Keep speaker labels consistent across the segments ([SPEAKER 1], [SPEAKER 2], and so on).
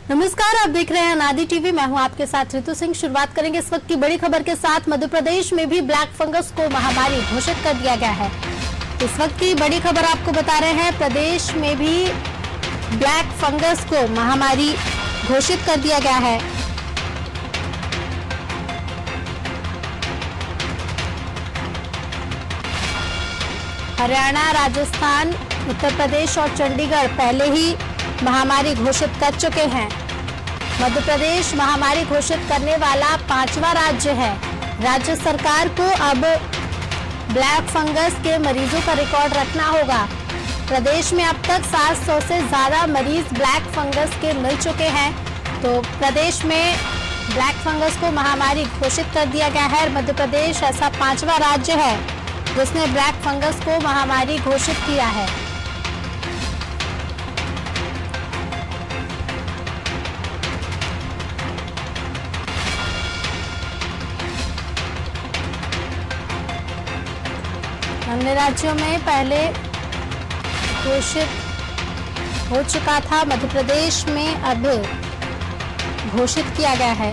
[SPEAKER 1] नमस्कार, आप देख रहे हैं अनादि टीवी। मैं हूं आपके साथ ऋतु सिंह। शुरुआत करेंगे इस वक्त की बड़ी खबर के साथ। मध्य प्रदेश में भी ब्लैक फंगस को महामारी घोषित कर दिया गया है। इस वक्त की बड़ी खबर आपको बता रहे हैं, प्रदेश में भी ब्लैक फंगस को महामारी घोषित कर दिया गया है। हरियाणा, राजस्थान, उत्तर प्रदेश और चंडीगढ़ पहले ही महामारी घोषित कर चुके हैं। मध्य प्रदेश महामारी घोषित करने वाला 5वां राज्य है। राज्य सरकार को अब ब्लैक फंगस के मरीजों का रिकॉर्ड रखना होगा। प्रदेश में अब तक 700 से ज्यादा मरीज ब्लैक फंगस के मिल चुके हैं। तो प्रदेश में ब्लैक फंगस को महामारी घोषित कर दिया गया है। मध्य प्रदेश ऐसा 5वां राज्य है जिसने ब्लैक फंगस को महामारी घोषित किया है। अन्य राज्यों में पहले घोषित हो चुका था, मध्य प्रदेश में अब घोषित किया गया है।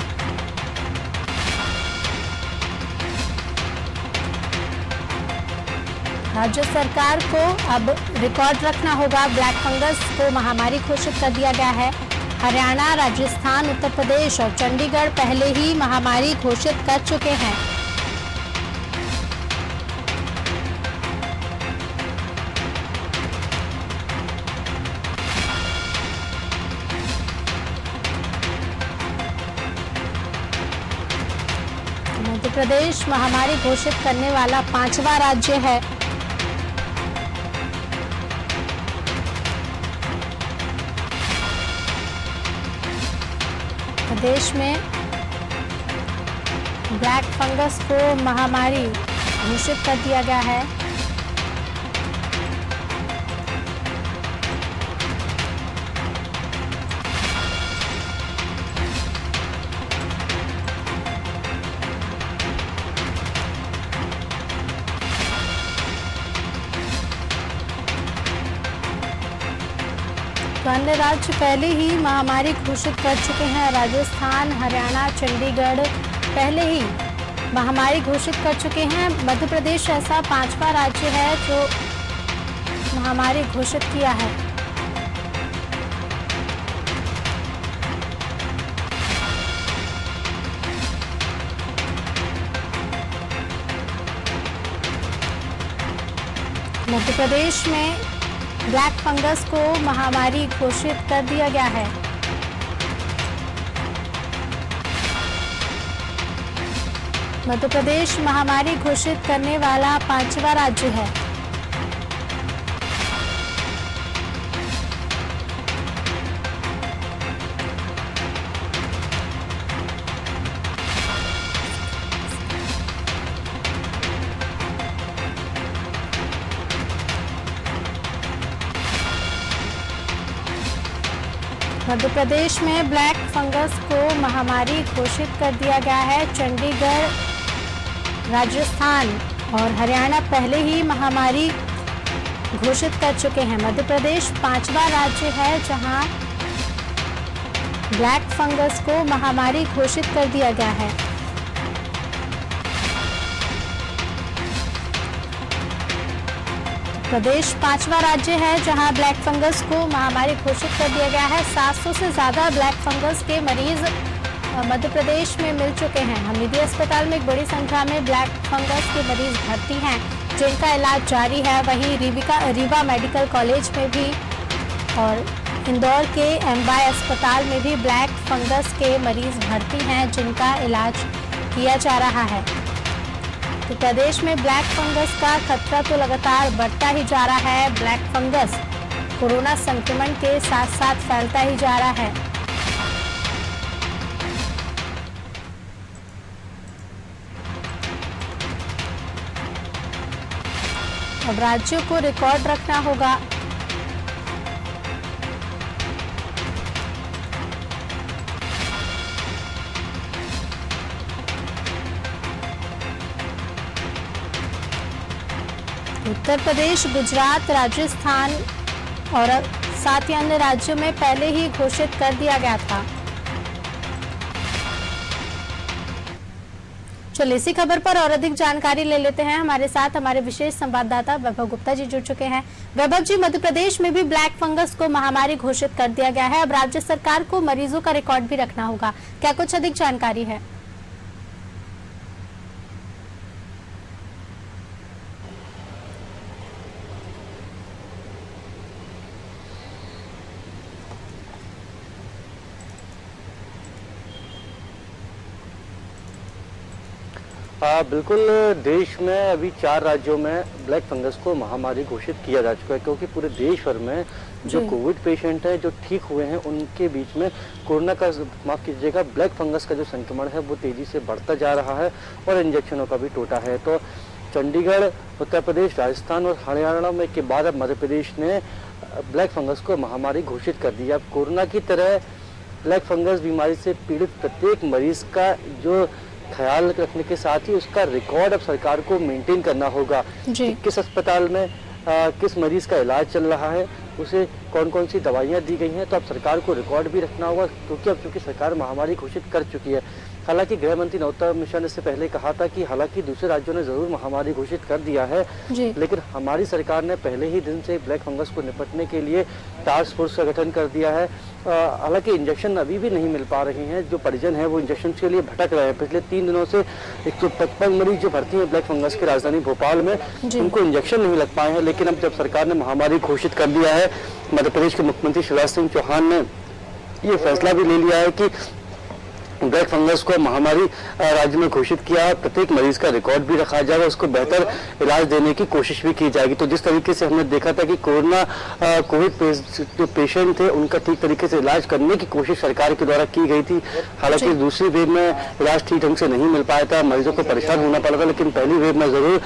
[SPEAKER 1] राज्य सरकार को अब रिकॉर्ड रखना होगा। ब्लैक फंगस को महामारी घोषित कर दिया गया है। हरियाणा, राजस्थान, उत्तर प्रदेश और चंडीगढ़ पहले ही महामारी घोषित कर चुके हैं। मध्य प्रदेश महामारी घोषित करने वाला 5वां राज्य है। प्रदेश में ब्लैक फंगस को महामारी घोषित कर दिया गया है। अन्य राज्य पहले ही महामारी घोषित कर चुके हैं। राजस्थान, हरियाणा, चंडीगढ़ पहले ही महामारी घोषित कर चुके हैं। मध्य प्रदेश ऐसा 5वां राज्य है जो महामारी घोषित किया है। मध्य प्रदेश में ब्लैक फंगस को महामारी घोषित कर दिया गया है। मध्य प्रदेश महामारी घोषित करने वाला 5वां राज्य है। मध्य प्रदेश में ब्लैक फंगस को महामारी घोषित कर दिया गया है। चंडीगढ़, राजस्थान और हरियाणा पहले ही महामारी घोषित कर चुके हैं। मध्य प्रदेश 5वां राज्य है जहां ब्लैक फंगस को महामारी घोषित कर दिया गया है। प्रदेश 5वां राज्य है जहां ब्लैक फंगस को महामारी घोषित कर दिया गया है। 700 से ज्यादा ब्लैक फंगस के मरीज मध्य प्रदेश में मिल चुके हैं। हमीदी अस्पताल में एक बड़ी संख्या में ब्लैक फंगस के मरीज भर्ती हैं जिनका इलाज जारी है। वहीं रीवा मेडिकल कॉलेज में भी और इंदौर के एमवाई अस्पताल में भी ब्लैक फंगस के मरीज भर्ती हैं जिनका इलाज किया जा रहा है। तो प्रदेश में ब्लैक फंगस का खतरा तो लगातार बढ़ता ही जा रहा है। ब्लैक फंगस कोरोना संक्रमण के साथ साथ फैलता ही जा रहा है। अब राज्यों को रिकॉर्ड रखना होगा। उत्तर प्रदेश, गुजरात, राजस्थान और साथ ही अन्य राज्यों में पहले ही घोषित कर दिया गया था। चलिए इसी खबर पर और अधिक जानकारी ले लेते हैं। हमारे साथ हमारे विशेष संवाददाता वैभव गुप्ता जी जुड़ चुके हैं। वैभव जी, मध्य प्रदेश में भी ब्लैक फंगस को महामारी घोषित कर दिया गया है। अब राज्य सरकार को मरीजों का रिकॉर्ड भी रखना होगा, क्या कुछ अधिक जानकारी है?
[SPEAKER 2] बिल्कुल, देश में अभी 4 राज्यों में ब्लैक फंगस को महामारी घोषित किया जा चुका है, क्योंकि पूरे देश भर में जो कोविड पेशेंट हैं जो ठीक हुए हैं उनके बीच में कोरोना का, माफ कीजिएगा, ब्लैक फंगस का जो संक्रमण है वो तेजी से बढ़ता जा रहा है और इंजेक्शनों का भी टोटा है। तो चंडीगढ़, उत्तर प्रदेश, राजस्थान और हरियाणा में के बाद अब मध्य प्रदेश ने ब्लैक फंगस को महामारी घोषित कर दिया। अब कोरोना की तरह ब्लैक फंगस बीमारी से पीड़ित प्रत्येक मरीज का जो ख्याल रखने के साथ ही उसका रिकॉर्ड अब सरकार को मेंटेन करना होगा। किस अस्पताल में किस मरीज का इलाज चल रहा है, उसे कौन कौन सी दवाइयां दी गई हैं, तो अब सरकार को रिकॉर्ड भी रखना होगा, क्योंकि अब चूंकि सरकार महामारी घोषित कर चुकी है। हालांकि गृह मंत्री नरोत्तम मिश्रा ने इससे पहले कहा था कि हालांकि दूसरे राज्यों ने जरूर महामारी घोषित कर दिया है, लेकिन हमारी सरकार ने पहले ही दिन से ब्लैक फंगस को निपटने के लिए टास्क फोर्स का गठन कर दिया है। हालांकि इंजेक्शन अभी भी नहीं मिल पा रहे हैं, जो परिजन है वो इंजेक्शन के लिए भटक रहे हैं। पिछले 3 दिनों से 155 मरीज जो भर्ती हैं ब्लैक फंगस की राजधानी भोपाल में, उनको इंजेक्शन नहीं लग पाए हैं। लेकिन अब जब सरकार ने महामारी घोषित कर दिया है, मध्य प्रदेश के मुख्यमंत्री शिवराज सिंह चौहान ने ये फैसला भी ले लिया है कि ब्लैक फंगस को महामारी राज्य में घोषित किया, प्रत्येक मरीज का रिकॉर्ड भी रखा जाएगा, उसको बेहतर इलाज देने की कोशिश भी की जाएगी। तो जिस तरीके से हमने देखा था कि कोविड जो पेशेंट थे उनका ठीक तरीके से इलाज करने की कोशिश सरकार के द्वारा की गई थी। हालांकि दूसरी वेव में इलाज ठीक ढंग से नहीं मिल पाया था, मरीजों को परेशान होना पड़ा था, लेकिन पहली वेव में जरूर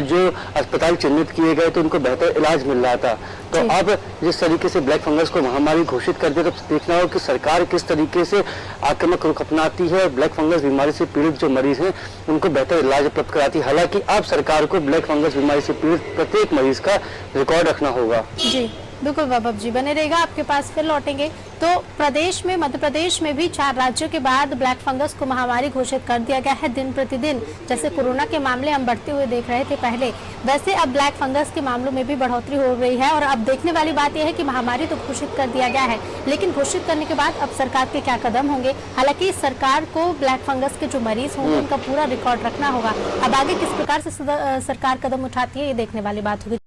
[SPEAKER 2] जो अस्पताल चिन्हित किए गए थे उनको बेहतर इलाज मिल रहा था। तो अब जिस तरीके से ब्लैक फंगस को महामारी घोषित कर दिया, तो देखना होगा कि सरकार किस तरीके से आक्रामक रुख अपनाती है, ब्लैक फंगस बीमारी से पीड़ित जो मरीज हैं उनको बेहतर इलाज उपलब्ध कराती है। हालांकि अब सरकार को ब्लैक फंगस बीमारी से पीड़ित प्रत्येक मरीज का रिकॉर्ड रखना होगा।
[SPEAKER 1] जी बिल्कुल वैभव जी, बने रहेगा, आपके पास फिर लौटेंगे। तो प्रदेश में, मध्य प्रदेश में भी 4 राज्यों के बाद ब्लैक फंगस को महामारी घोषित कर दिया गया है। दिन प्रतिदिन जैसे कोरोना के मामले हम बढ़ते हुए देख रहे थे पहले, वैसे अब ब्लैक फंगस के मामलों में भी बढ़ोतरी हो रही है। और अब देखने वाली बात यह है कि महामारी तो घोषित कर दिया गया है, लेकिन घोषित करने के बाद अब सरकार के क्या कदम होंगे। हालांकि सरकार को ब्लैक फंगस के जो मरीज होंगे उनका पूरा रिकॉर्ड रखना होगा। अब आगे किस प्रकार से सरकार कदम उठाती है, ये देखने वाली बात होगी।